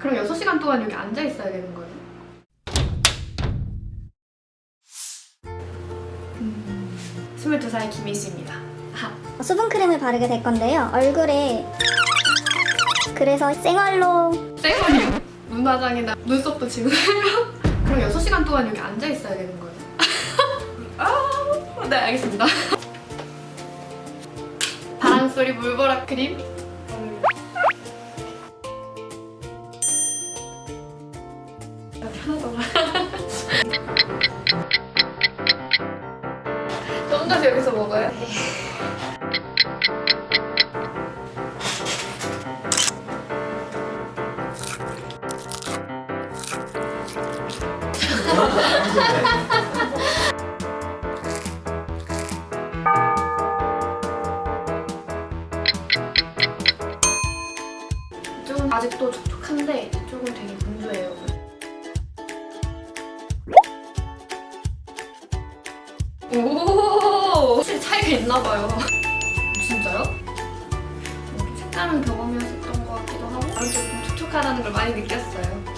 그럼 6시간 동안 여기 앉아 있어야 되는 거예요? 22살 김희수입니다. 수분크림을 바르게 될 건데요. 얼굴에 그래서 생얼로 쌩얼이요? 눈화장이나 눈썹도 지우나요? 그럼 6시간 동안 여기 앉아 있어야 되는 거예요? 네, 알겠습니다. 바람소리 물보라 크림. 편하더라. 저 혼자서 여기서 먹어요? 이쪽은 아직도 촉촉한데 이쪽은 되게 분주해요. 오, 확실히 차이가 있나봐요. 진짜요? 색다른 경험이었던 것 같기도 하고 아무튼 좀 촉촉하다는 걸 많이 느꼈어요.